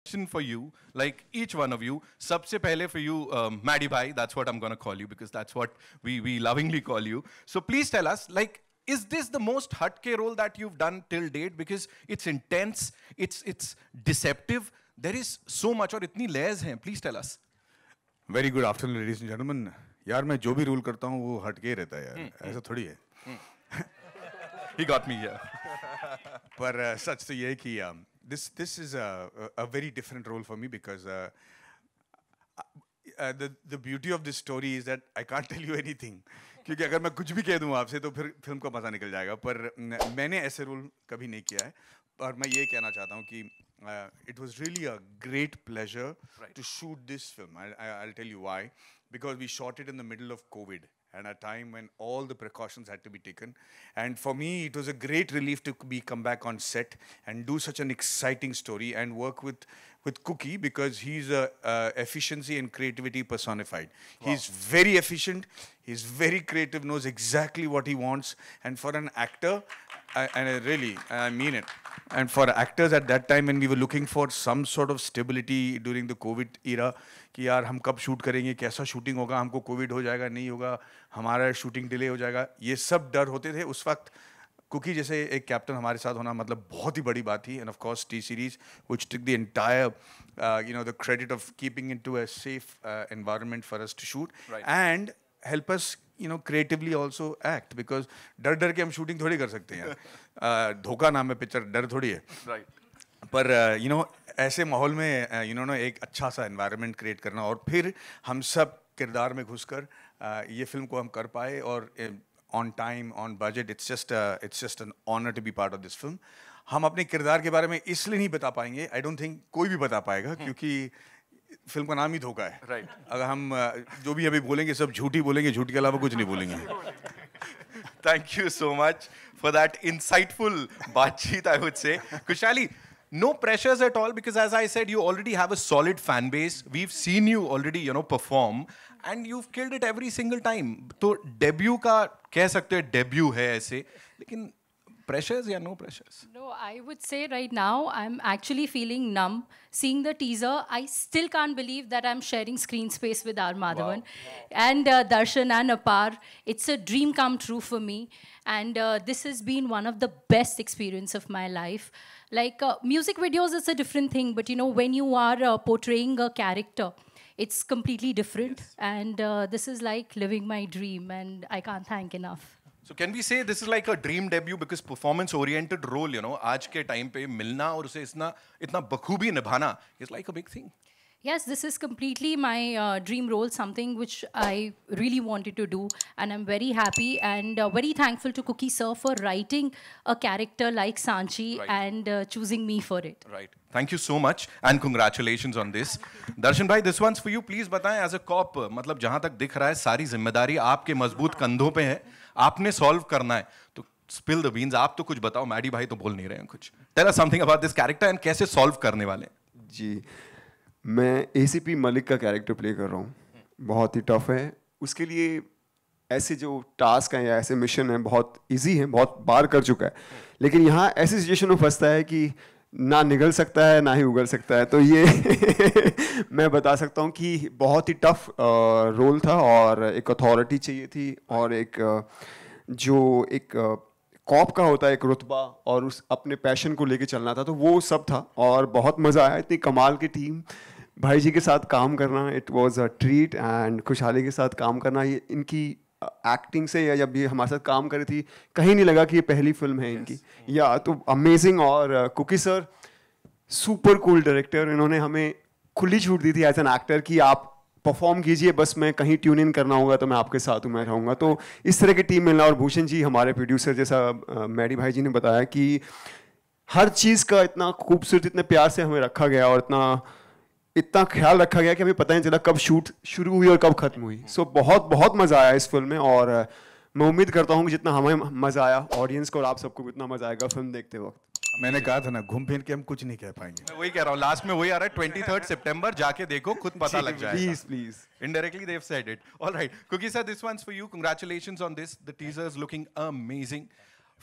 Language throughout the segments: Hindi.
question for you, like each one of you. Sabse pehle for you, Maddie Bhai, that's what I'm gonna call you because that's what we lovingly call you. So please tell us, like, is this the most hatke role that you've done till date? Because it's intense, it's deceptive. There is so much और इतनी layers हैं. Please tell us. Very good afternoon ladies and gentleman. यार मैं जो भी रूल करता हूँ वो हटके ही रहता है यार, ऐसा थोड़ी है. He got me here. पर सच तो ये है कि this is a very different role for me because the beauty of this story is that I can't tell you anything. क्योंकि अगर मैं कुछ भी कह दूँ आपसे तो फिर फिल्म का मजा निकल जाएगा. पर मैंने ऐसे रोल कभी नहीं किया है. और मैं ये कहना चाहता हूँ कि it was really a great pleasure to shoot this film. I'll tell you why. Because we shot it in the middle of COVID and a time when all the precautions had to be taken. And for me, it was a great relief to come back on set and do such an exciting story and work with Cookie because he's efficiency and creativity personified. Wow. He's very efficient. He's very creative, knows exactly what he wants. And for an actor, I mean it. And for actors at that time when we were looking for some sort of stability during the COVID era, कि यार हम कब शूट करेंगे, कैसा शूटिंग होगा, हमको कोविड हो जाएगा, नहीं होगा, हमारा शूटिंग डिले हो जाएगा, ये सब डर होते थे उस वक्त. कुकी जैसे एक कैप्टन हमारे साथ होना मतलब बहुत ही बड़ी बात थी. And of course T series which took the entire the credit of keeping into a safe environment for us to shoot and help us creatively also act because डर डर के हम शूटिंग थोड़ी कर सकते हैं यार. धोखा नाम है पिक्चर, डर थोड़ी है. पर ऐसे माहौल में एक अच्छा सा एनवायरनमेंट क्रिएट करना और फिर हम सब किरदार में घुसकर ये फिल्म को हम कर पाए और on time on budget. It's just an honour to be part of this film. हम अपने किरदार के बारे में इसलिए नहीं बता पाएंगे, आई डोंट थिंक कोई भी बता पाएगा क्योंकि फिल्म का नाम ही धोखा है. राइट. अगर हम जो भी अभी बोलेंगे सब झूठी बोलेंगे, झूठ के अलावा कुछ नहीं बोलेंगे. Thank you so much for that insightful baatcheet, I would say. Kushali, no pressures at all because as I said, you already have a solid fan base. We've seen you already, perform and you've killed it every single time. तो debut का कह सकते हैं debut है ऐसे, लेकिन pressures या no pressures? No, I would say right now I'm actually feeling numb. Seeing the teaser, I still can't believe that I'm sharing screen space with R. Madhavan. Wow. And Darshan and Apar. It's a dream come true for me. And this has been one of the best experience of my life. Like music videos is a different thing, but when you are portraying a character, it's completely different. Yes. And this is like living my dream and I can't thank enough. So can we say this is like a dream debut because performance oriented role, आज के टाइम पे मिलना और उसे इतना बखूबी निभाना is like a big thing. Yes, this is completely my dream role, something which I really wanted to do, and I'm very happy and very thankful to Cookie sir for writing a character like Sanchi and choosing me for it. Right. Thank you so much and congratulations on this. Darshan bhai, this one's for you. Please बताएं as a cop, मतलब जहाँ तक दिख रहा है सारी जिम्मेदारी आपके मजबूत कंधों पे है, आपने सॉल्व करना है. तो spill the beans, आप तो कुछ बताओ. मैडी भाई तो बोल नहीं रहे हैं कुछ. Tell us something about this character and कैसे सॉल्व करने वाले हैं. जी, मैं एसीपी मलिक का कैरेक्टर प्ले कर रहा हूँ. बहुत ही टफ है. उसके लिए ऐसे जो टास्क हैं या ऐसे मिशन हैं बहुत इजी हैं, बहुत बार कर चुका है. लेकिन यहाँ ऐसी सिचुएशन में फंसता है कि ना निगल सकता है ना ही उगल सकता है. तो ये मैं बता सकता हूँ कि बहुत ही टफ रोल था और एक अथॉरिटी चाहिए थी और एक जो एक कॉप का होता है एक रुतबा और उस अपने पैशन को लेके चलना था. तो वो सब था और बहुत मज़ा आया. इतनी कमाल की टीम, भाई जी के साथ काम करना it was a treat and खुशहाली के साथ काम करना, ये इनकी एक्टिंग से या जब ये हमारे साथ काम करी थी कहीं नहीं लगा कि ये पहली फिल्म है इनकी. या तो अमेजिंग. और Kookie sir super cool director, इन्होंने हमें खुली छूट दी थी एज एन एक्टर कि आप परफॉर्म कीजिए, बस मैं कहीं ट्यून इन करना होगा तो मैं आपके साथ हूँ, मैं रहूँगा. तो इस तरह की टीम मिलना. और भूषण जी हमारे प्रोड्यूसर, जैसा मैडी भाई जी ने बताया कि हर चीज़ का इतना खूबसूरत, इतने प्यार से हमें रखा गया और इतना ख्याल रखा गया कि हमें पता नहीं चला कब शूट शुरू हुई और कब खत्म हुई. सो बहुत बहुत मज़ा आया इस फिल्म में और मैं उम्मीद करता हूँ कि जितना हमें मज़ा आया ऑडियंस को और आप सबको भी उतना मज़ा आएगा फिल्म देखते वक्त. मैंने कहा था ना, घूम फिर के हम कुछ नहीं कह पाएंगे. मैं वही कह रहा हूँ, लास्ट में वही आ रहा है 23 सितंबर, जाके देखो खुद पता लग जाएगा. Please. Indirectly they've said it. All right, Cookie sir, this one's for you. Congratulations on this. The teaser is looking amazing.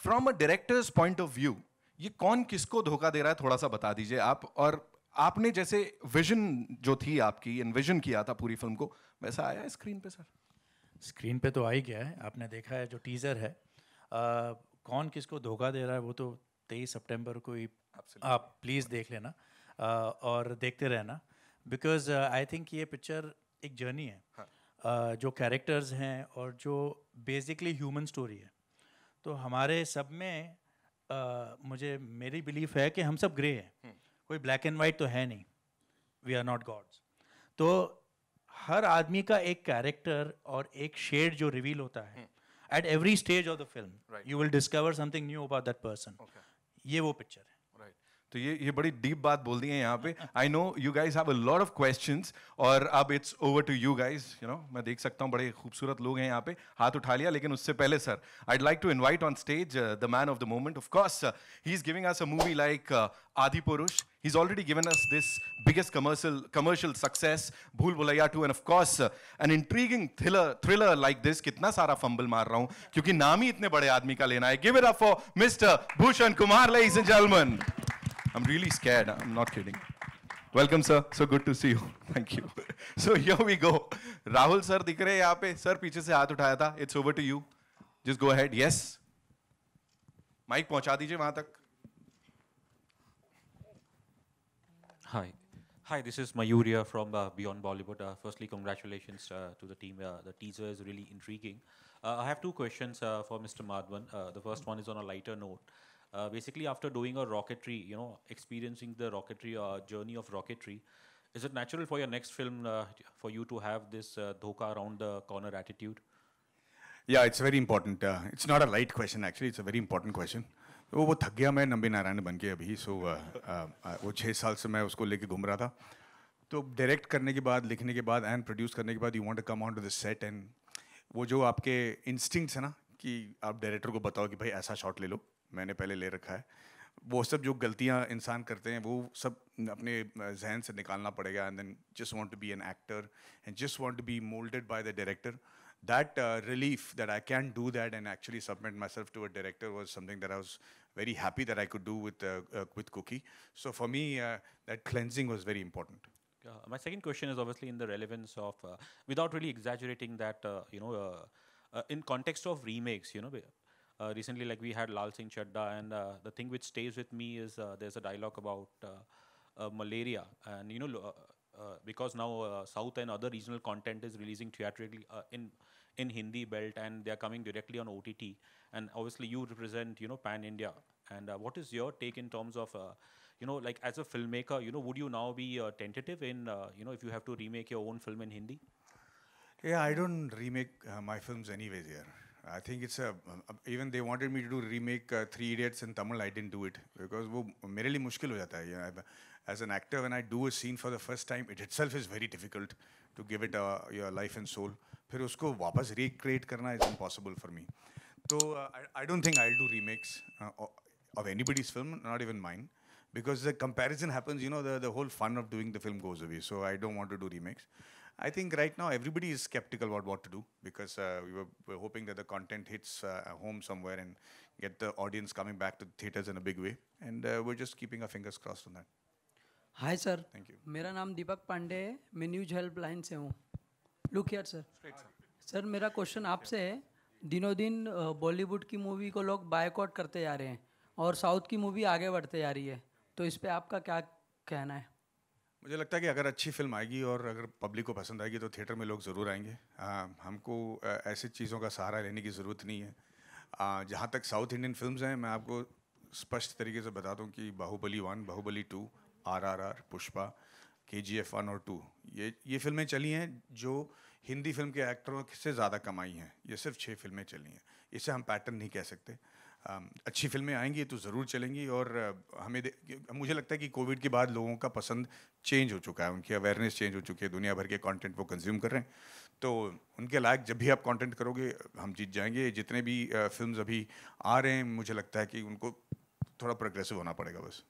From a director's point of view, ये कौन किसको धोखा दे रहा है थोड़ा सा बता दीजिए आप. और आपने जैसे विजन जो थी आपकी, इन्विजन किया था पूरी फिल्म को, वैसा आया है स्क्रीन पे सर? स्क्रीन पे तो आ ही गया है, आपने देखा है जो टीज़र है। कौन किसको धोखा दे रहा है वो तो 23 सितंबर को ही आप प्लीज़ देख लेना और देखते रहना, बिकॉज आई थिंक ये पिक्चर एक जर्नी है। जो कैरेक्टर्स हैं और जो बेसिकली ह्यूमन स्टोरी है, तो हमारे सब में मुझे मेरी बिलीफ है कि हम सब ग्रे हैं, कोई ब्लैक एंड वाइट तो है नहीं, वी आर नॉट गॉड्स। तो हर आदमी का एक कैरेक्टर और एक शेड जो रिवील होता है at every stage of the film, you will discover something knew about that person. ये वो पिक्चर है। तो ये बड़ी डीप बात बोल दी है यहाँ पे। I know you guys have a lot of questions, और अब it's over to you guys. You know मैं देख सकता हूँ बड़े खूबसूरत लोग हैं यहाँ पे, हाथ उठा लिया, लेकिन उससे पहले sir I'd like to invite on stage the man of the moment. Of course, he's giving us a movie like Adipurush. He's already given us this biggest commercial success, Bhool Bhulaiya 2, and of course an intriguing thriller like this. कितना सारा फंबल मार रहा हूँ क्योंकि नाम ही इतने बड़े आदमी का लेना है। Give it up for Mr. Bhushan Kumar, ladies and gentlemen. I'm really scared. I'm not kidding. Welcome, sir. So good to see you. Thank you. So here we go. Rahul sir दिख रहे हैं यहाँ पे? Sir पीछे से हाथ उठाया था. It's over to you. Just go ahead. Yes. Mic पहुंचा दीजिए वहां तक. Hi. Hi, this is Mayurya from Beyond Bollywood. Firstly, congratulations to the team. The teaser is really intriguing. I have two questions for Mr. Madhavan. The first one is on a lighter note. Basically, after doing a rocketry, experiencing the rocketry journey of rocketry, is it natural for your next film for you to have this dhoka around the corner attitude? Yeah, it's very important. It's not a light question actually. It's a very important question. वो थक गया मैं नंबी नारायण बन के अभी। सो वो 6 साल से मैं उसको लेके घूम रहा था। तो डायरेक्ट करने के बाद, लिखने के बाद एंड प्रोड्यूस करने के बाद you want to come on to the set, and वो जो आपके इंस्टिंक्ट्स है ना कि आप डायरेक्टर को बताओ कि भाई ऐसा शॉट ले लो, मैंने पहले ले रखा है, वो सब जो गलतियां इंसान करते हैं वो सब अपने जहन से निकालना पड़ेगा, and then just want to be an actor and just want to be moulded by the director. That relief that I can do that and actually submit myself to a director was something that I was very happy that I could do with Cookie. So for me, that cleansing was very important. My second question is obviously in the relevance of, without really exaggerating that, in context of remakes, recently like we had Lal Singh Chadda, and the thing which stays with me is there's a dialogue about malaria, and because now South and other regional content is releasing theatrically in Hindi belt, and they are coming directly on OTT, and obviously you represent pan India, and what is your take in terms of like as a filmmaker, would you now be tentative in if you have to remake your own film in Hindi? Yeah, I don't remake my films anyways here. I think it's even they wanted me to do remake 3 Idiots in Tamil, I didn't do it because वो मेरे लिए मुश्किल हो जाता है. As an actor, when I do a scene for the first time, it itself is very difficult to give it your life and soul. फिर उसको वापस recreate करना is impossible for me. So I don't think I'll do remakes of anybody's film, not even mine, because the comparison happens. The whole fun of doing the film goes away. So I don't want to do remakes. I think right now everybody is skeptical about what to do because we're hoping that the content hits home somewhere and get the audience coming back to the theaters in a big way. And we're just keeping our fingers crossed on that. Hi sir. Thank you. मेरा नाम दीपक पांडे है, मैं न्यूज हेल्पलाइन से हूँ. Look here sir. सर मेरा क्वेश्चन आपसे है, दिनों दिन बॉलीवुड की मूवी को लोग बायकॉट करते जा रहे हैं और साउथ की मूवी आगे बढ़ते जा रही है, तो इस पे आपका क्या कहना है? मुझे लगता है कि अगर अच्छी फिल्म आएगी और अगर पब्लिक को पसंद आएगी तो थिएटर में लोग ज़रूर आएंगे. हमको ऐसी चीज़ों का सहारा लेने की ज़रूरत नहीं है. जहाँ तक साउथ इंडियन फिल्म्स हैं, मैं आपको स्पष्ट तरीके से बता दूँ कि बाहुबली 1, बाहुबली 2, RRR, पुष्पा, KGF 1 और 2, ये फिल्में चली हैं जो हिंदी फिल्म के एक्टरों से ज़्यादा कमाई हैं. ये सिर्फ 6 फिल्में चली हैं. इसे हम पैटर्न नहीं कह सकते. अच्छी फिल्में आएंगी तो ज़रूर चलेंगी. और मुझे लगता है कि कोविड के बाद लोगों का पसंद चेंज हो चुका है, उनकी अवेयरनेस चेंज हो चुकी है, दुनिया भर के कंटेंट वो कंज्यूम कर रहे हैं. तो उनके लायक जब भी आप कंटेंट करोगे हम जीत जाएंगे. जितने भी फिल्म्स अभी आ रहे हैं, मुझे लगता है कि उनको थोड़ा प्रोग्रेसिव होना पड़ेगा बस.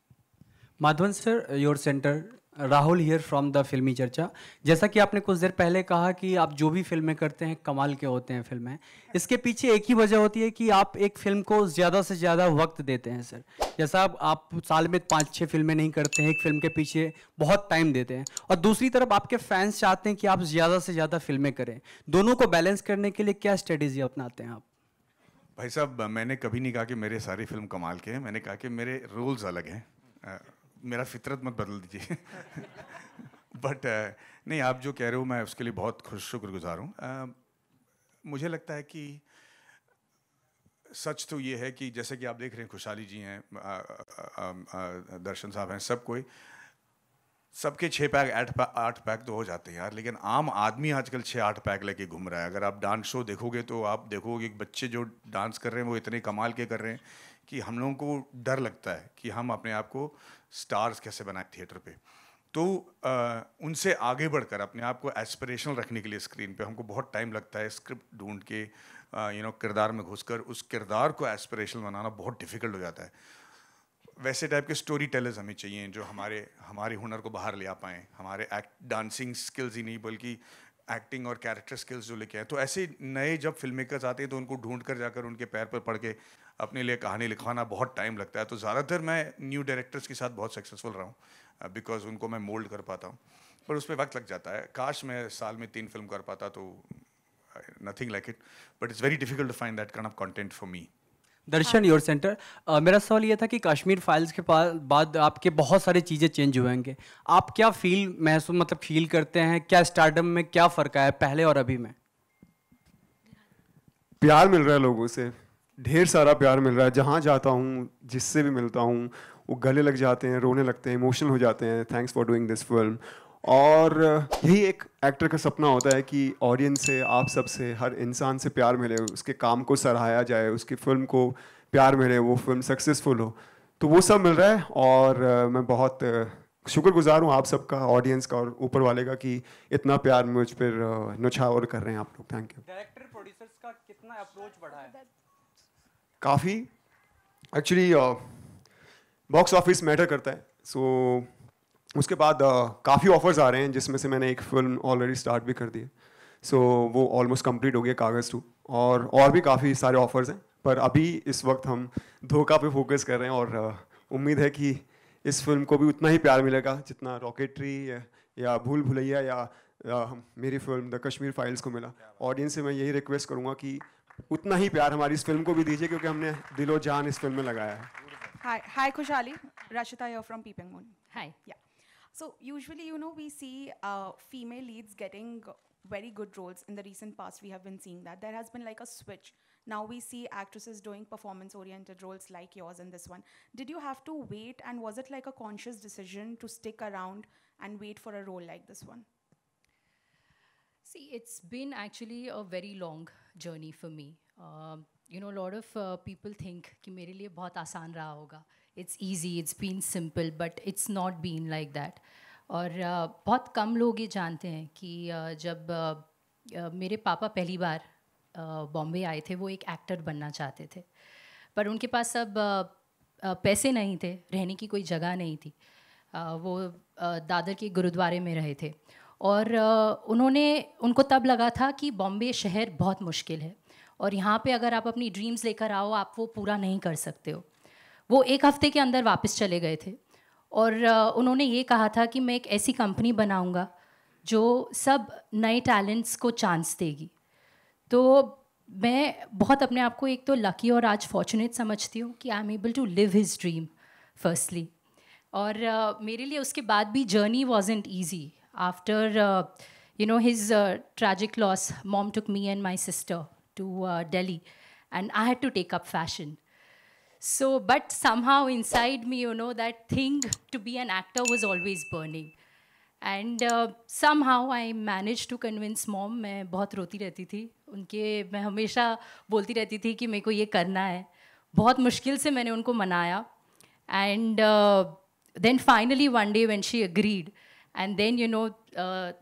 Madhavan sir, your centre, Rahul here from the फिल्मी चर्चा। जैसा कि आपने कुछ देर पहले कहा कि आप जो भी फिल्में करते हैं कमाल के होते हैं फिल्में, इसके पीछे एक ही वजह होती है कि आप एक फिल्म को ज़्यादा से ज़्यादा वक्त देते हैं सर। जैसा आप साल में 5-6 फिल्में नहीं करते हैं, एक फिल्म के पीछे बहुत टाइम देते हैं, और दूसरी तरफ आपके फैंस चाहते हैं कि आप ज़्यादा से ज़्यादा फिल्में करें। दोनों को बैलेंस करने के लिए क्या स्ट्रेटेजी अपनाते हैं आप? भाई साहब, मैंने कभी नहीं कहा कि मेरे सारी फिल्म कमाल के हैं, मैंने कहा कि मेरे रोल्स अलग हैं। मेरा फितरत मत बदल दीजिए। बट नहीं, आप जो कह रहे हो मैं उसके लिए बहुत शुक्रगुजार हूँ। मुझे लगता है कि सच तो ये है कि जैसे कि आप देख रहे हैं, खुशहाली जी हैं, दर्शन साहब हैं, सब कोई, सबके 6 पैक 8 पैक तो हो जाते हैं यार, लेकिन आम आदमी आजकल 6-8 पैक लेके घूम रहा है। अगर आप डांस शो देखोगे तो आप देखोगे कि बच्चे जो डांस कर रहे हैं वो इतने कमाल के कर रहे हैं कि हम लोगों को डर लगता है कि हम अपने आप को स्टार्स कैसे बनाए थिएटर पे। तो उनसे आगे बढ़कर अपने आप को एस्पिरेशनल रखने के लिए स्क्रीन पे हमको बहुत टाइम लगता है। स्क्रिप्ट ढूंढ के किरदार में घुसकर उस किरदार को एस्पिरेशनल बनाना बहुत डिफिकल्ट हो जाता है। वैसे टाइप के स्टोरी टेलर्स हमें चाहिए जो हमारे हुनर को बाहर ले आ पाएँ, हमारे डांसिंग स्किल्स ही नहीं बल्कि एक्टिंग और कैरेक्टर स्किल्स जो लेके आए। तो ऐसे नए जब फिल्म मेकर्स आते हैं तो उनको ढूंढ कर जाकर उनके पैर पर पड़ के अपने लिए कहानी लिखवाना बहुत टाइम लगता है। तो ज़्यादातर मैं न्यू डायरेक्टर्स के साथ बहुत सक्सेसफुल रहा हूँ बिकॉज उनको मैं मोल्ड कर पाता हूँ, पर उसमें वक्त लग जाता है। काश मैं साल में 3 फिल्म कर पाता तो nothing like it, but it's very difficult to find that kind of content for me. Darshan, your centre, मेरा सवाल ये था कि कश्मीर फाइल्स के बाद आपके बहुत सारी चीज़ें चेंज हुए होंगे। आप क्या फील करते हैं, क्या स्टारडम में क्या फ़र्क आया पहले और अभी में? प्यार मिल रहा है लोगों से, ढेर सारा प्यार मिल रहा है। जहाँ जाता हूँ, जिससे भी मिलता हूँ, वो गले लग जाते हैं, रोने लगते हैं, इमोशनल हो जाते हैं, thanks for doing this film. और यही एक एक्टर का सपना होता है कि ऑडियंस से, आप सब से, हर इंसान से प्यार मिले, उसके काम को सराहाया जाए, उसकी फिल्म को प्यार मिले, वो फिल्म सक्सेसफुल हो। तो वो सब मिल रहा है और मैं बहुत शुक्रगुजार हूँ आप सबका, ऑडियंस का और ऊपर वाले का कि इतना प्यार मुझ पर न्यौछावर कर रहे हैं आप लोग। Thank you. डायरेक्टर प्रोड्यूसर्स का कितना अप्रोच बढ़ा है? काफ़ी एक्चुअली बॉक्स ऑफिस मैटर करता है। सो उसके बाद काफ़ी ऑफर्स आ रहे हैं जिसमें से मैंने एक फिल्म ऑलरेडी स्टार्ट भी कर दी है। सो वो ऑलमोस्ट कंप्लीट हो गया, कागज़ 2, और भी काफ़ी सारे ऑफर्स हैं। पर अभी इस वक्त हम धोखा पे फोकस कर रहे हैं और उम्मीद है कि इस फिल्म को भी उतना ही प्यार मिलेगा जितना रॉकेटरी या भूल भुलैया या मेरी फिल्म द कश्मीर फाइल्स को मिला। ऑडियंस से मैं यही रिक्वेस्ट करूँगा कि उतना ही प्यार हमारी इस फिल्म को भी दीजिए, क्योंकि हमने दिलो जान इस फिल्म में लगाया है। Hi, Khushali. Rashita here from Peeping Moon. Hi. Yeah. So usually, we see female leads getting very good roles. In the recent past, we have been seeing that. There has been like a switch. Now we see actresses doing performance-oriented roles like yours in this one. Did you have to wait, and was it like a conscious decision to stick around and wait for a role like this one? See, it's been actually a very long journey for me. A lot of people think कि मेरे लिए बहुत आसान रहा होगा. It's easy, it's been simple, but it's not been like that. और बहुत कम लोग ये जानते हैं कि जब मेरे पापा पहली बार बॉम्बे आए थे, वो एक एक्टर बनना चाहते थे, पर उनके पास अब पैसे नहीं थे, रहने की कोई जगह नहीं थी। वो दादर के गुरुद्वारे में रहे थे और उनको तब लगा था कि बॉम्बे शहर बहुत मुश्किल है और यहाँ पे अगर आप अपनी ड्रीम्स लेकर आओ, आप वो पूरा नहीं कर सकते हो। वो 1 हफ्ते के अंदर वापस चले गए थे और उन्होंने ये कहा था कि मैं एक ऐसी कंपनी बनाऊँगा जो सब नए टैलेंट्स को चांस देगी। तो मैं बहुत अपने आप को एक तो लकी और आज फॉर्चुनेट समझती हूँ कि I am able to live his dream firstly. और मेरे लिए उसके बाद भी journey wasn't easy. After his tragic loss, mom took me and my sister to Delhi and I had to take up fashion. So, but somehow inside me, that thing to be an actor was always burning. And somehow I managed to convince mom. मैं बहुत रोती रहती थी मैं हमेशा बोलती रहती थी कि मेरे को ये करना है। बहुत मुश्किल से मैंने उनको मनाया। And then finally one day when she agreed, and then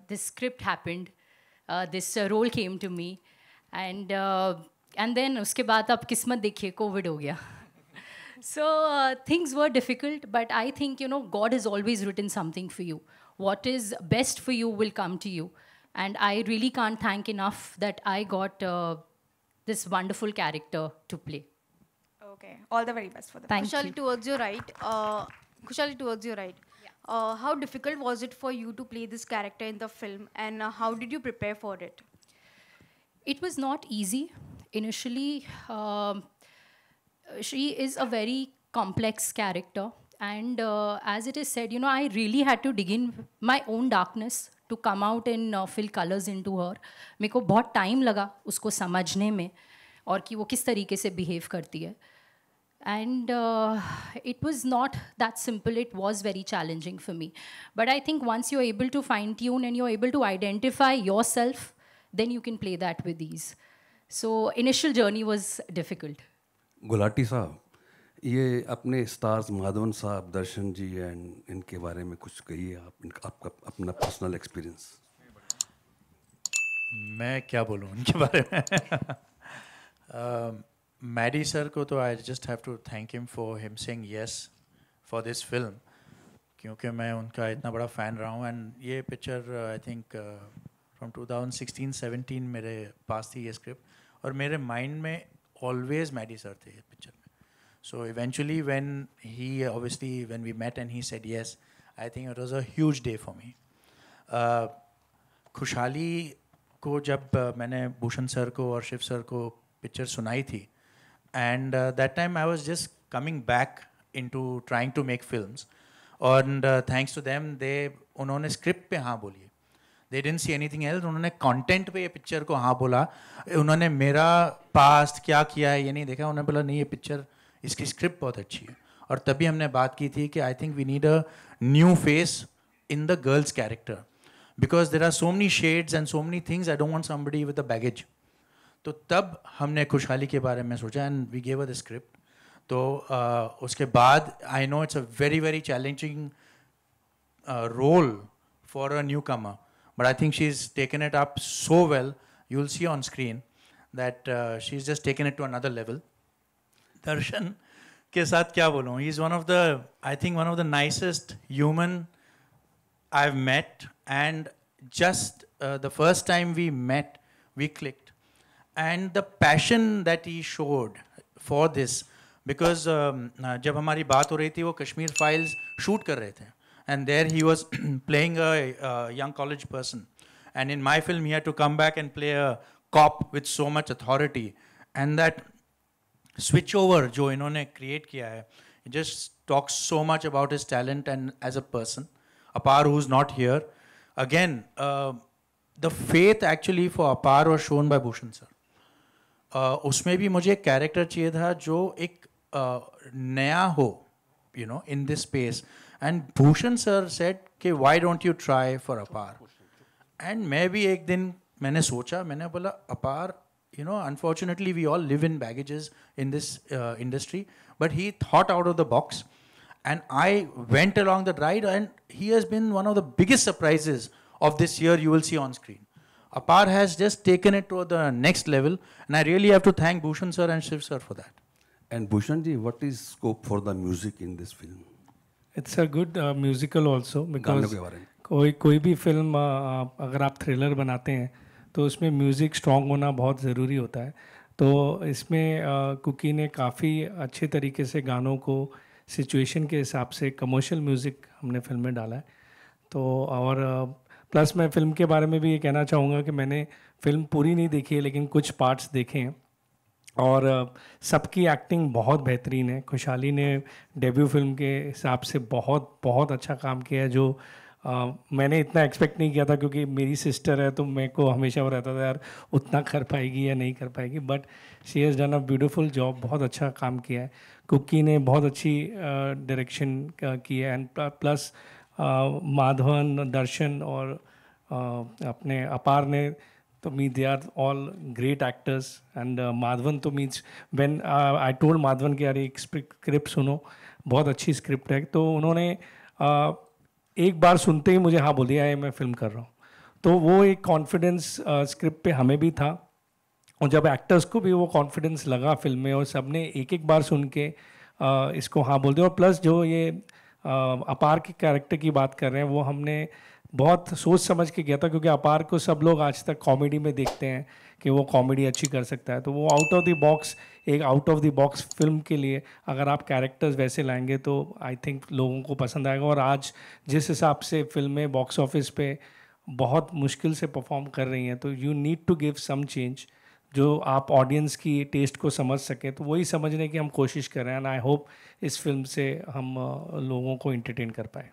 this script happened, this role came to me, and then उसके बाद अब किस्मत देखिए, कोविड हो गया। So things were difficult, but I think, you know, God has always written something for you. What is best for you will come to you. And I really can't thank enough that I got this wonderful character to play. Okay, all the very best for them. Thank Kushali, you. towards your right. Kushali, towards your right. How difficult was it for you to play this character in the film, and how did you prepare for it? It was not easy. Initially, she is a very complex character. And as it is said, you know, I really had to dig in my own darkness to come out and fill colors into her. मेरे को बहुत time लगा उसको समझने में और कि वो किस तरीके से behave करती है. And it was not that simple. It was very challenging for me. But I think once you're able to fine-tune and you're able to identify yourself, then you can play that with ease. So initial journey was difficult. Gulati साहब, ये अपने स्टार्स माधवन साहब, दर्शन जी एंड इनके बारे में कुछ कहिए आप, आपका अपना पर्सनल एक्सपीरियंस. मैं क्या बोलूँ उनके बारे में. मैडी सर को तो I just have to thank him for him saying yes for this film, क्योंकि मैं उनका इतना बड़ा फ़ैन रहा हूँ. एंड ये पिक्चर आई थिंक फ्रॉम 2016-17 मेरे पास थी ये स्क्रिप्ट, और मेरे माइंड में ऑलवेज मैडी सर थे ये पिक्चर में. So eventually when we met and he said yes, I think it was a huge day for me. Khushali को जब मैंने भूषण सर को और शिव सर को पिक्चर सुनाई थी, and that time I was just coming back into trying to make films, and thanks to them उन्होंने स्क्रिप्ट पे हाँ बोली. they didn't see anything else. उन्होंने कंटेंट पे ये पिक्चर को हाँ बोला. उन्होंने मेरा पास्ट क्या किया है ये नहीं देखा. उन्होंने बोला नहीं, ये पिक्चर, इसकी स्क्रिप्ट बहुत अच्छी है. और तभी हमने बात की थी कि I think we need a new face in the girls character, because there are so many shades and so many things. I don't want somebody with a baggage. तो तब हमने खुशहाली के बारे में सोचा and we gave a the script. तो उसके बाद I know it's a very very challenging role for a newcomer, but I think she is taken it up so well. You will see on screen that she is just taken it to another level. Darshan के साथ क्या बोलूँ, he is one of the, I think one of the nicest human I have met. And just the first time we met we clicked. And the passion that he showed for this, because जब हमारी बात हो रही थी वो कश्मीर फाइल्स शूट कर रहे थे, and there he was playing a young college person, and in my film he had to come back and play a cop with so much authority, and that switch over जो इन्होंने create किया है, it just talks so much about his talent and as a person. Apar, who's not here, again the faith actually for Apar was shown by Bhushan sir. उसमें भी मुझे एक कैरेक्टर चाहिए था जो एक नया हो, you know, in this space. And Bhushan sir said कि why don't you try for Apar. And मैं भी एक दिन मैंने सोचा, मैंने बोला Apar, you know, unfortunately we all live in baggages in this industry, but he thought out of the box and I went along the ride, and he has been one of the biggest surprises of this year you will see on screen. Apar has just taken it to the next level, and I really have to thank Bhushan sir and Shiv sir for that. And Bhushan ji, what is scope for the music in this film? It's a good musical also, गानों because के बारे में. कोई भी फिल्म अगर आप थ्रिलर बनाते हैं तो उसमें म्यूज़िक स्ट्रॉन्ग होना बहुत ज़रूरी होता है. तो इसमें कुकी ने काफ़ी अच्छे तरीके से गानों को सिचुएशन के हिसाब से कमर्शियल म्यूज़िक हमने फिल्म में डाला है. तो और प्लस मैं फ़िल्म के बारे में भी ये कहना चाहूँगा कि मैंने फ़िल्म पूरी नहीं देखी है, लेकिन कुछ पार्ट्स देखे हैं, और सबकी एक्टिंग बहुत बेहतरीन है. खुशहाली ने डेब्यू फिल्म के हिसाब से बहुत बहुत अच्छा काम किया है, जो मैंने इतना एक्सपेक्ट नहीं किया था, क्योंकि मेरी सिस्टर है तो मेरे को हमेशा वो रहता था यार उतना कर पाएगी या नहीं कर पाएगी. But she has done a beautiful job, बहुत अच्छा काम किया है. कुकी ने बहुत अच्छी डायरेक्शन की है. एंड प्लस माधवन, दर्शन और अपने अपार ने तो they are all great actors. And Madhavan तो means when I told Madhavan कि यार एक स्क्रिप्ट सुनो, बहुत अच्छी स्क्रिप्ट है, तो उन्होंने एक बार सुनते ही मुझे हाँ बोल दिया है मैं फिल्म कर रहा हूँ. तो वो एक कॉन्फिडेंस स्क्रिप्ट पे हमें भी था, और जब एक्टर्स को भी वो कॉन्फिडेंस लगा फिल्म में, और सब ने एक एक बार सुन के इसको हाँ बोलते हैं। और प्लस जो ये अपार के कैरेक्टर की बात कर रहे हैं वो हमने बहुत सोच समझ के किया था, क्योंकि अपार को सब लोग आज तक कॉमेडी में देखते हैं कि वो कॉमेडी अच्छी कर सकता है, तो वो आउट ऑफ द बॉक्स, एक out of the box film के लिए अगर आप कैरेक्टर्स वैसे लाएंगे तो आई थिंक लोगों को पसंद आएगा। और आज जिस हिसाब से फिल्में बॉक्स ऑफिस पे बहुत मुश्किल से परफॉर्म कर रही हैं, तो you need to give some change जो आप ऑडियंस की टेस्ट को समझ सकें। तो वही समझने की हम कोशिश कर रहे हैं, एंड आई होप इस फिल्म से हम लोगों को इंटरटेन कर पाए।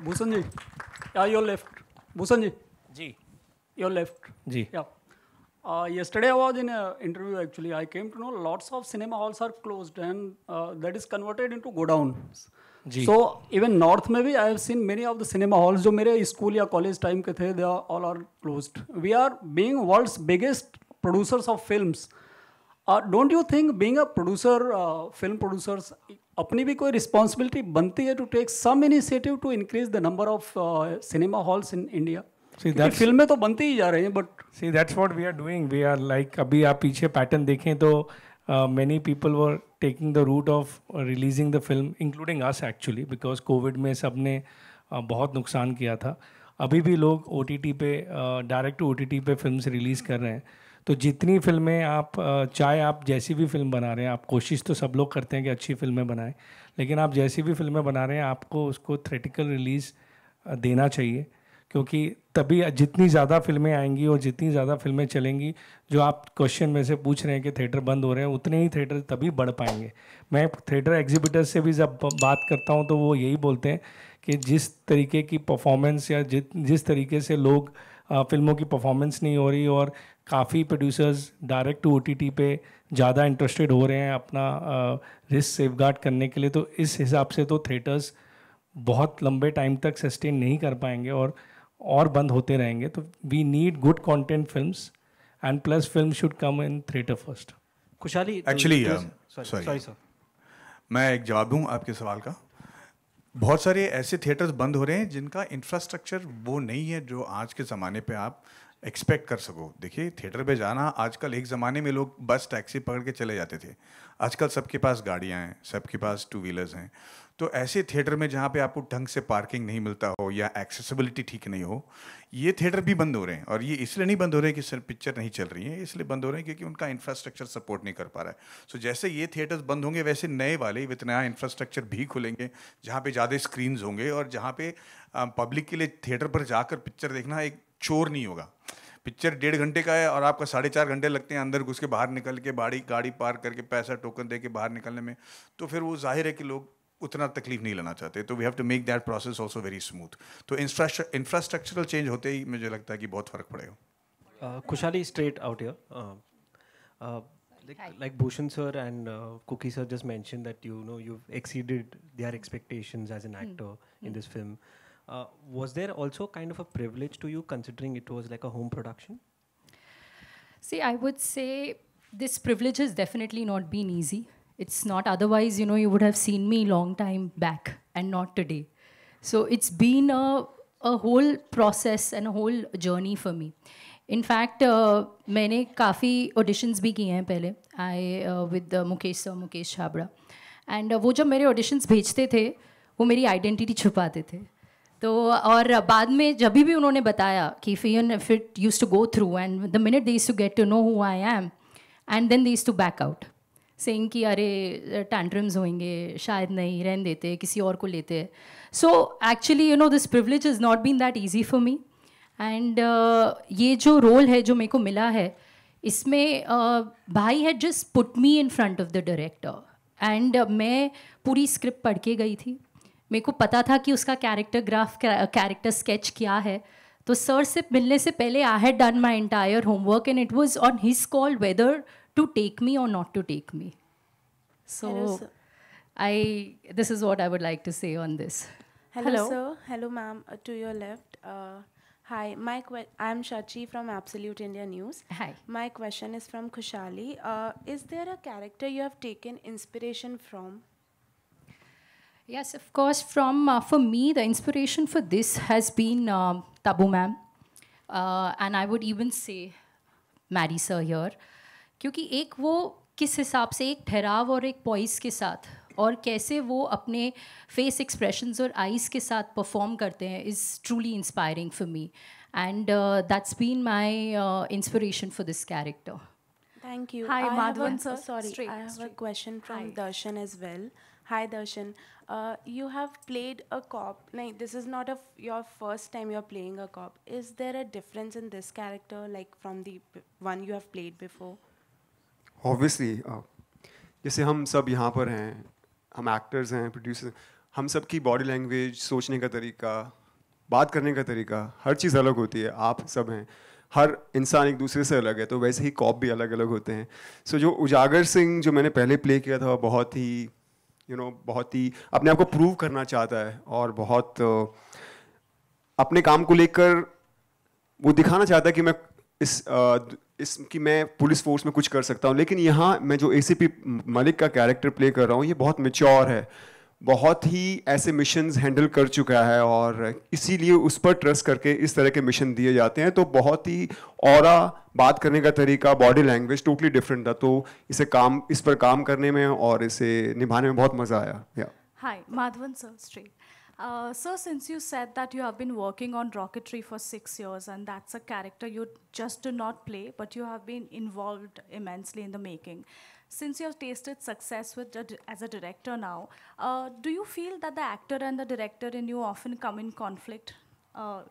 Bhushan ji, your left, Bhushan ji, ji your left, ji. Yesterday I was in an interview actually. I came to know lots of cinema halls are closed and that is converted into go downs. So even north में भी I have seen many of the cinema halls जो मेरे स्कूल या कॉलेज टाइम के थे, they are all are closed. We are being world's biggest producers of films. Don't you think being a producer, film producers, अपनी भी कोई responsibility बनती है to take some initiative to increase the number of cinema halls in India? फिल्में तो बनती ही जा रही हैं, but see that's what we are doing. We are like, अभी आप पीछे पैटर्न देखें तो many people were taking the route of releasing the film, including us actually, because Covid में सब ने बहुत नुकसान किया था। अभी भी लोग OTT पे, डायरेक्ट टू OTT पे फिल्म रिलीज़ कर रहे हैं। तो जितनी फिल्में आप, चाहे आप जैसी भी फिल्म बना रहे हैं, आप कोशिश तो सब लोग करते हैं कि अच्छी फिल्में बनाएं, लेकिन आप जैसी भी फिल्में बना रहे हैं आपको उसको थिएट्रिकल रिलीज़ देना चाहिए, क्योंकि तभी जितनी ज़्यादा फिल्में आएंगी और जितनी ज़्यादा फिल्में चलेंगी, जो आप क्वेश्चन में से पूछ रहे हैं कि थिएटर बंद हो रहे हैं, उतने ही थिएटर तभी बढ़ पाएंगे। मैं थिएटर एग्जिबिटर्स से भी जब बात करता हूं तो वो यही बोलते हैं कि जिस तरीके की परफॉर्मेंस या जिस तरीके से लोग फिल्मों की परफॉर्मेंस नहीं हो रही, और काफ़ी प्रोड्यूसर्स डायरेक्ट टू OTT पे ज़्यादा इंटरेस्टेड हो रहे हैं अपना रिस्क सेफगार्ड करने के लिए, तो इस हिसाब से तो थिएटर्स बहुत लंबे टाइम तक सस्टेन नहीं कर पाएंगे और बंद होते रहेंगे। तो we need good content films, and plus film should come in theatre first. Khushali, actually sorry sir, मैं एक जवाब दूं आपके सवाल का। बहुत सारे ऐसे थिएटर्स बंद हो रहे हैं जिनका इंफ्रास्ट्रक्चर वो नहीं है जो आज के ज़माने पे आप एक्सपेक्ट कर सको। देखिए, थिएटर पे जाना आजकल, एक ज़माने में लोग बस टैक्सी पकड़ के चले जाते थे, आजकल सबके पास गाड़ियाँ हैं, सबके पास 2 व्हीलर्स हैं। तो ऐसे थिएटर में जहाँ पे आपको ढंग से पार्किंग नहीं मिलता हो या एक्सेसिबिलिटी ठीक नहीं हो, ये थिएटर भी बंद हो रहे हैं। और ये इसलिए नहीं बंद हो रहे हैं कि सिर्फ पिक्चर नहीं चल रही है, इसलिए बंद हो रहे हैं क्योंकि उनका इंफ्रास्ट्रक्चर सपोर्ट नहीं कर पा रहा है। सो जैसे ये थिएटर्स बंद होंगे, वैसे नए वाले विद नया इंफ्रास्ट्रक्चर भी खुलेंगे, जहाँ पे ज़्यादा स्क्रीन्स होंगे और जहाँ पे पब्लिक के लिए थिएटर पर जाकर पिक्चर देखना एक चोर नहीं होगा। पिक्चर 1.5 घंटे का है और आपका 4.5 घंटे लगते हैं अंदर घुस के बाहर निकल के, गाड़ी पार्क करके पैसा टोकन दे के बाहर निकलने में, तो फिर वो जाहिर है कि लोग उतना तकलीफ नहीं लेना चाहते। तो we have to make that process also very smooth. तो इंफ्रास्ट्रक्चरल चेंज होते ही मुझे लगता है कि बहुत फ़र्क पड़ेगा। खुशहाली, straight out here, like Bhushan sir and Cookie sir just mentioned that you've exceeded their expectations as an actor in this film. Was there also kind of a privilege to you, considering it was like a home production? See, I would say this privilege has definitely not been easy. It's not, otherwise, you would have seen me long time back and not today. So it's been a whole process and a whole journey for me. In fact, मैंने काफ़ी auditions भी किए हैं पहले, with मुकेश छाबड़ा, and वो जब मेरे auditions भेजते थे वो मेरी identity छुपाते थे। तो और बाद में जब भी उन्होंने बताया कि if it used to go through, and the minute they used to get to know who I am, and then they used to back out, saying कि अरे tantrums होंगे, शायद नहीं, रहने देते, किसी और को लेते। So actually, this privilege has not been that easy for me, and ये जो role है जो मेरे को मिला है, इसमें भाई had just put me in front of the director, and मैं पूरी script पढ़ के गई थी। मेरे को पता था कि उसका कैरेक्टर स्केच क्या है, तो सर से मिलने से पहले I had done my entire homework, and it was on his call whether to take me और not to take me. So this is what I would like to say on this. Hello sir. Hello ma'am. To your left. Hi. I'm Shachi from Absolute India News. Hi. My question is from Khushali. Is there a character you have taken inspiration from? Yes, of course. For me, the inspiration for this has been Tabu ma'am, and I would even say Maddie sir here, क्योंकि एक वो किस हिसाब से एक ठहराव और एक पॉइस के साथ और कैसे वो अपने फेस एक्सप्रेशंस और आइज़ के साथ परफॉर्म करते हैं is truly inspiring for me and that's been my inspiration for this character. Thank you. Hi, I have Madhavan, a- sir. Sorry, Straight, I have a straight. question from Hi. Darshan as well. Hi, Darshan. You have played a cop. Like, this is not your first time you're playing a cop. Is there a difference in this character, like from the one you have played before? Obviously जैसे हम सब यहाँ पर हैं, हम एक्टर्स हैं, प्रोड्यूसर, हम सब की बॉडी लैंग्वेज, सोचने का तरीका, बात करने का तरीका, हर चीज़ अलग होती है. आप सब हैं, हर इंसान एक दूसरे से अलग है, तो वैसे ही कॉप भी अलग अलग होते हैं. सो जो उजागर सिंह जो मैंने पहले प्ले किया था, बहुत ही बहुत ही अपने आप को प्रूव करना चाहता है और बहुत अपने काम को लेकर वो दिखाना चाहता है कि मैं कि मैं पुलिस फोर्स में कुछ कर सकता हूँ. लेकिन यहाँ मैं जो ACP मलिक का कैरेक्टर प्ले कर रहा हूँ, ये बहुत मैच्योर है, बहुत ही ऐसे मिशंस हैंडल कर चुका है और इसीलिए उस पर ट्रस्ट करके इस तरह के मिशन दिए जाते हैं. तो बहुत ही ऑरा, बात करने का तरीका, बॉडी लैंग्वेज टोटली डिफरेंट था. तो इस पर काम करने में और इसे निभाने में बहुत मज़ा आया. या Hi, Madhavan sir, straight. Sir, since you said that you have been working on rocketry for 6 years and that's a character you just do not play, but you have been involved immensely in the making. Since you have tasted success as a director now, do you feel that the actor and the director in you often come in conflict,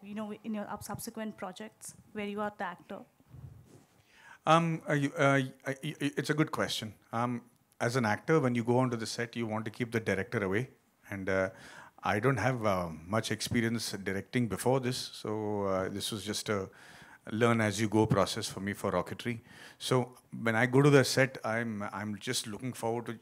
in your subsequent projects where you are the actor? It's a good question. As an actor, when you go onto the set, you want to keep the director away. And I don't have much experience directing before this, so this was just a learn as you go process for me for rocketry. So when I go to the set, I'm just looking forward to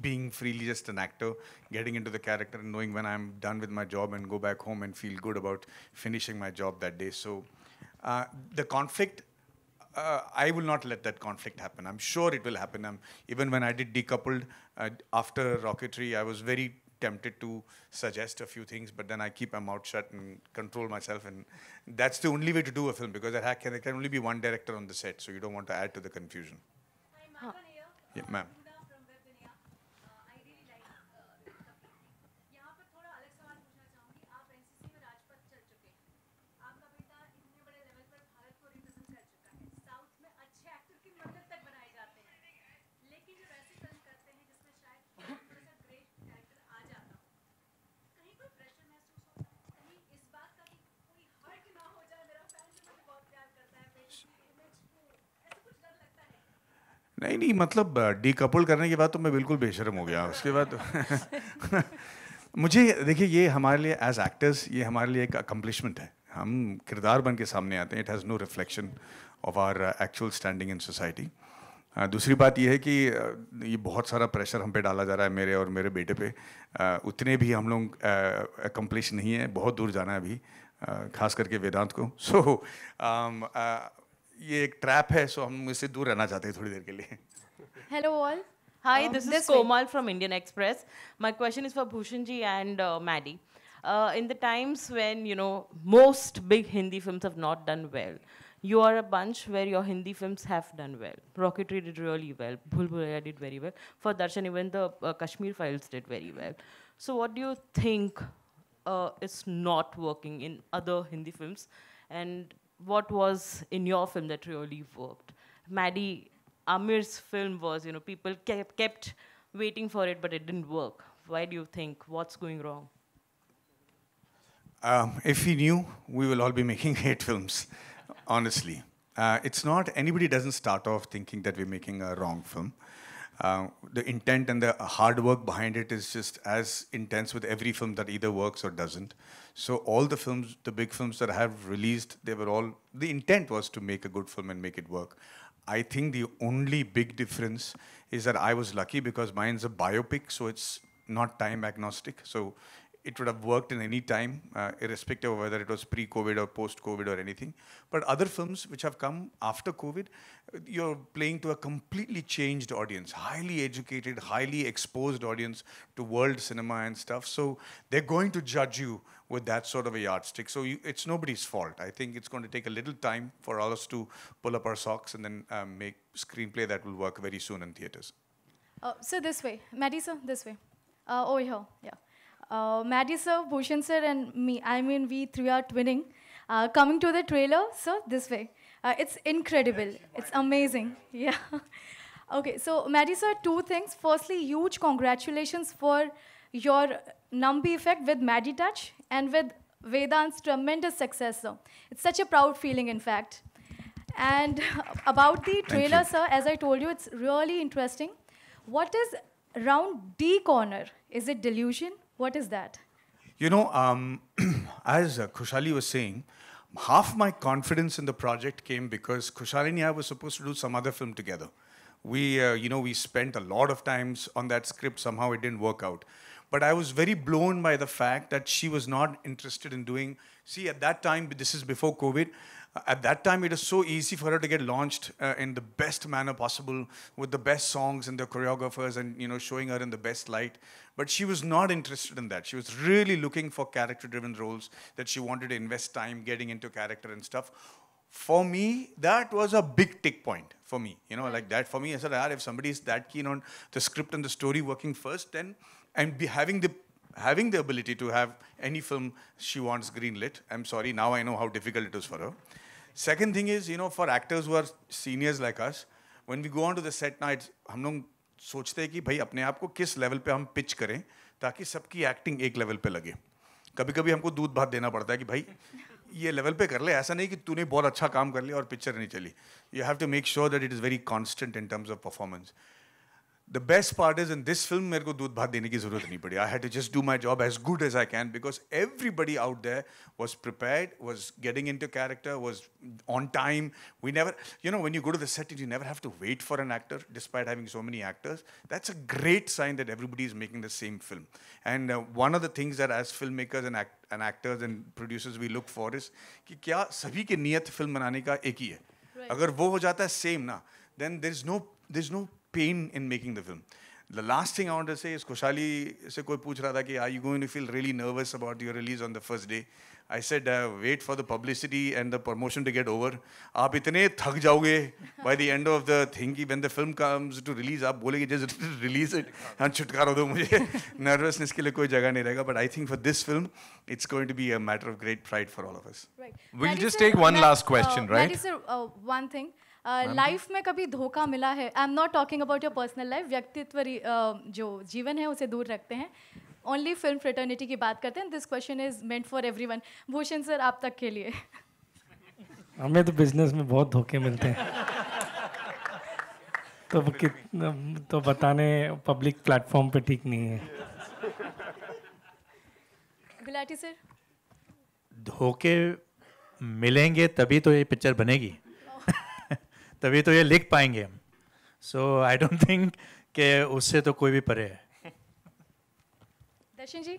being freely just an actor, getting into the character and knowing when I'm done with my job and go back home and feel good about finishing my job that day. So the conflict, I will not let that conflict happen. I'm sure it will happen. Even when I did Decoupled, after rocketry, I was very tempted to suggest a few things, but then I keep my mouth shut and control myself, and that's the only way to do a film, because there can only be one director on the set, so you don't want to add to the confusion. Yeah, ma'am. नहीं मतलब डीकपल करने के बाद तो मैं बिल्कुल बेशर्म हो गया. उसके बाद मुझे देखिए, ये हमारे लिए एज एक्टर्स ये हमारे लिए एक अकम्पलिशमेंट है. हम किरदार बन के सामने आते हैं. It has no reflection of our actual standing in society. दूसरी बात ये है कि ये बहुत सारा प्रेशर हम पे डाला जा रहा है, मेरे और मेरे बेटे पे. उतने भी हम लोग अकम्पलिश नहीं है, बहुत दूर जाना है अभी, खास करके वेदांत को. सो ये एक ट्रैप है, सो हम इससे दूर रहना चाहते हैं थोड़ी देर के लिए. Hello all. Hi, this is Komal from Indian Express. My question is for Bhushan ji and Maddie. In the times when, most big Hindi films have not done well, you are a bunch where your Hindi films have done well. Rocketry did really well. Bhul Bhulaiya did very well. For Darshan, even the Kashmir Files did very well. So what do you think is not working in other Hindi films? And what was in your film that really worked? Maddie, Amir's film was, people kept waiting for it, but it didn't work. Why do you think? What's going wrong? If we knew, we will all be making hate films, honestly. It's not, anybody doesn't start off thinking that we're making a wrong film. The intent and the hard work behind it is just as intense with every film that either works or doesn't. So all the films, the big films that I have released, the intent was to make a good film and make it work. I think the only big difference is that I was lucky because mine's a biopic, so it's not time agnostic. So it would have worked in any time, irrespective of whether it was pre-COVID or post-COVID or anything. But other films which have come after COVID, you're playing to a completely changed audience, highly educated, highly exposed audience to world cinema and stuff. So they're going to judge you with that sort of a yardstick. So it's nobody's fault. I think it's going to take a little time for all us to pull up our socks and then make screenplay that will work very soon in theaters. Sir, this way. Maddie, sir, this way. Oh, yeah, yeah. Maddie sir, Bhushan sir, and me. I mean, we three are twinning. Coming to the trailer, sir, this way. It's incredible. It's amazing. Yeah. Okay, so Maddie sir, two things. Firstly, huge congratulations for your Nambi effect with Maddie Touch and with Vedant's tremendous success, sir. It's such a proud feeling, in fact. And about the trailer, sir, as I told you, it's really interesting. What is round D corner? Is it delusion? What is that? You know, as Khushali was saying, half my confidence in the project came because Khushali and I were supposed to do some other film together. We spent a lot of times on that script. Somehow it didn't work out. But I was very blown by the fact that she was not interested in doing... See, at that time, this is before COVID, at that time it was so easy for her to get launched in the best manner possible with the best songs and the choreographers and, showing her in the best light. But she was not interested in that. She was really looking for character-driven roles that she wanted to invest time getting into character and stuff. For me, that was a big tick point for me. Like that for me, I said, if somebody is that keen on the script and the story working first, then and having the ability to have any film she wants greenlit. I'm sorry, now I know how difficult it is for her. Second thing is, for actors who are seniors like us, when we go on to the set nights, हम लोग सोचते हैं कि भाई अपने आप को किस लेवल पे हम पिच करें ताकि सबकी एक्टिंग एक लेवल पे लगे. कभी-कभी हमको दूध भात देना पड़ता है कि भाई ये लेवल पे कर ले, ऐसा नहीं कि तूने बहुत अच्छा काम कर लिया और पिक्चर नहीं चली. You have to make sure that it is very constant in terms of performance. The best part is in this film, मेरे को दूध भात देने की ज़रूरत नहीं पड़ी. I had to just do my job as good as I can because everybody out there was prepared, was getting into character, was on time. We never, when you go to the set, you never have to wait for an actor, despite having so many actors. That's a great sign that everybody is making the same film. And one of the things that as filmmakers and actors and producers we look for is कि क्या सभी की नियत फिल्म बनाने का एक ही है. अगर वो हो जाता है same ना, then there's no pain in making the film. The last thing I want to say is Khushali se koi pooch raha tha ki are you going to feel really nervous about your release on the first day? I said wait for the publicity and the promotion to get over. आप इतने थक जाओगे by the end of the thing कि when the film comes to release आप बोलेंगे just release it and छुटकारा दो मुझे. Nervousness के लिए कोई जगह नहीं रहेगा. But I think for this film it's going to be a matter of great pride for all of us. Right. We'll just take one last question, right? That is one thing. Life में कभी धोखा मिला है? I am not talking about your personal life. व्यक्तित्व जो जीवन है उसे दूर रखते हैं. ओनली फिल्म फ्रेटर्निटी की बात करते हैं. This question is meant for everyone. Bhushan sir, आप तक के लिए. हमें तो बिजनेस में बहुत धोखे मिलते हैं. तो बताने पब्लिक प्लेटफॉर्म पे ठीक नहीं है. गुलाटी सर, धोखे मिलेंगे तभी तो ये पिक्चर बनेगी. तभी तो ये लिख पाएंगे हम. सो आई डोंट थिंक कि उससे तो कोई भी परे है. दर्शन जी,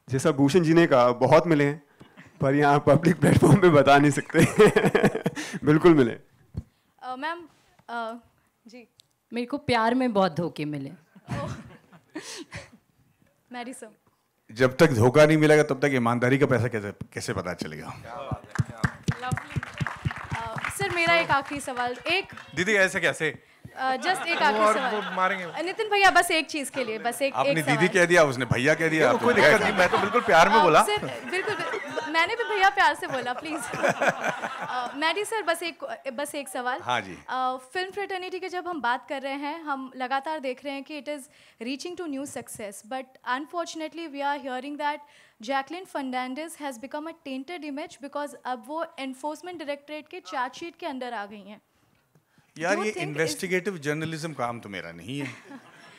जैसा भूषण जी ने कहा, बहुत मिले हैं पर यहाँ पब्लिक प्लेटफॉर्म पे बता नहीं सकते. बिल्कुल मिले. मैम जी, मेरे को प्यार में बहुत धोखे मिले. मैरी सर, जब तक धोखा नहीं मिलेगा तब तक ईमानदारी का पैसा कैसे पता चलेगा. सर, मेरा एक आखिरी सवाल. एक दीदी ऐसे कैसे? जस्ट एक आखिरी सवाल. मारेंगे नितिन भैया, बस एक चीज के लिए, बस एक आपने एक दीदी कह दिया, उसने भैया कह दिया. कोई दिक्कत नहीं, मैं तो बिल्कुल प्यार में बोला. सर बिल्कुल, मैंने भी भैया प्यार से बोला, प्लीज. मैडी सर, बस एक सवाल. हाँ जी. फिल्म फ्रेटर्निटी की जब हम बात कर रहे हैं, हम लगातार देख रहे हैं कि it is reaching to new success, but unfortunately we are hearing that Jacqueline Fernandez has become a tainted image because अब वो एनफोर्समेंट डायरेक्टरेट के चार्जशीट के अंदर आ गई हैं. यार, ये इन्वेस्टिगेटिव जर्नलिज्म काम तो मेरा नहीं है.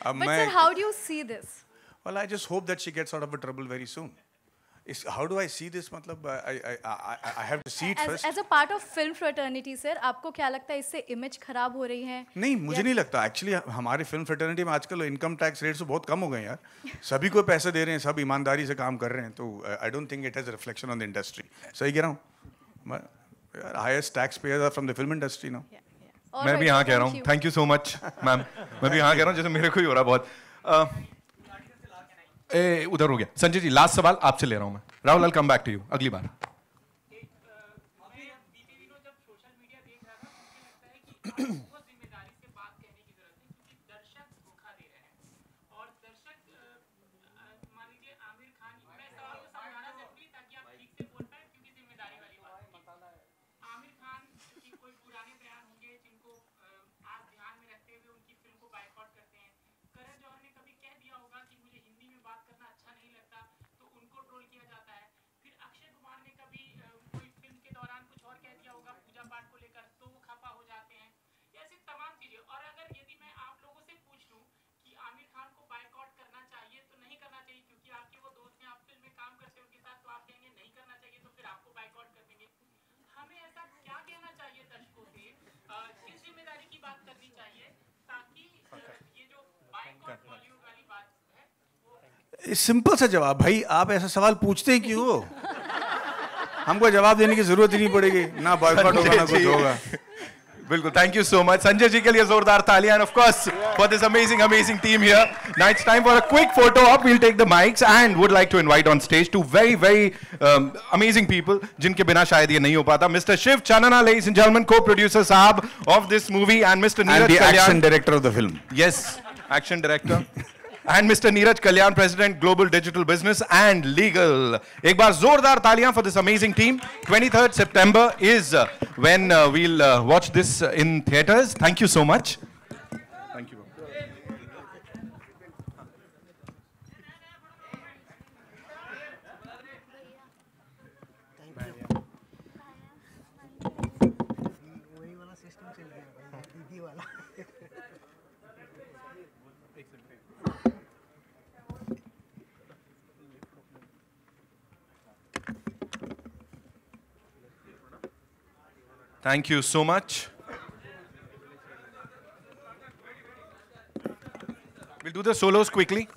अब But sir, how do you see this? Well, I just hope that she gets out of trouble very soon. How do I see this? मतलब I have to see it first. As a part of film fraternity, sir, आपको क्या लगता है इससे इमेज खराब हो रही है? नहीं, मुझे नहीं लगता. एक्चुअली हमारे फिल्म फ्रेटर्निटी में आजकल इनकम टैक्स रेट्स बहुत कम हो गए यार. सभी को पैसे दे रहे हैं, सब ईमानदारी से काम कर रहे हैं. तो I don't think it has a reflection on the industry. सही कह रहा हूँ? Highest tax payers are from the film industry now. मैं भी हाँ कह रहा हूँ. Thank you so much ma'am. मैं भी हाँ कह रहा हूँ, जैसे मेरे को ही हो रहा बहुत. उधर हो गया. संजय जी, लास्ट सवाल आपसे ले रहा हूँ मैं. राहुल, आई कम बैक टू यू अगली बार. सिंपल सा जवाब भाई, आप ऐसा सवाल पूछते हैं क्यों? हमको जवाब देने की जरूरत ही नहीं पड़ेगी, ना बॉयकॉट होगा ना कुछ होगा। बिल्कुल, thank you so much Sanjay ji के लिए जोरदार तालियां, and of course for this amazing team here. Now it's time for a quick photo op. We'll take the mics and would like to invite on stage two very amazing people जिनके बिना शायद ये नहीं हो पाता. Mr. Shiv Chanana, ladies and gentlemen, co-producer साहब of this movie, and Mr. Neeraj and the Kalyan, action director of the film. Yes, action director. And Mr. Neeraj Kalyan, President, Global Digital Business and Legal. एक बार जोरदार तालियां for this amazing team. 23rd September is when we'll watch this in theaters. Thank you so much. Thank you. Thank you so much. We'll do the solos quickly.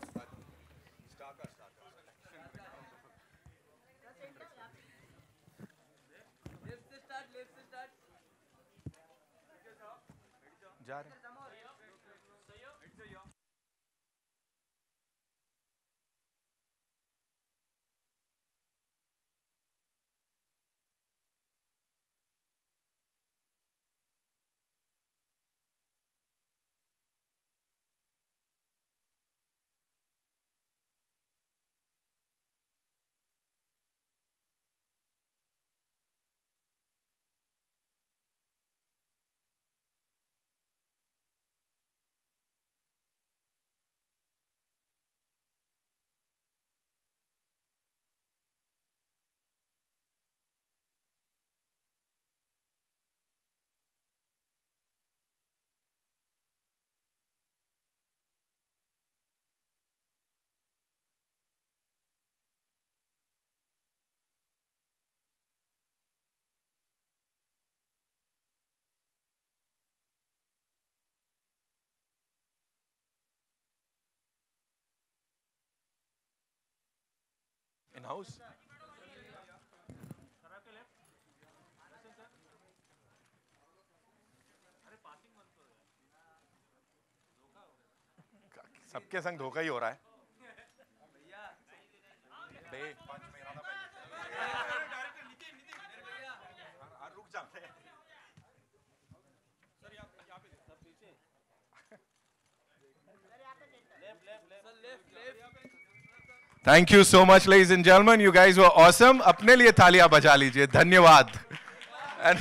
In house. सबके संग धोखा ही हो रहा है. रुक जाते हैं. Thank you so much, ladies and gentlemen. You guys were awesome. अपने लिए तालियां बजा लीजिए. धन्यवाद. And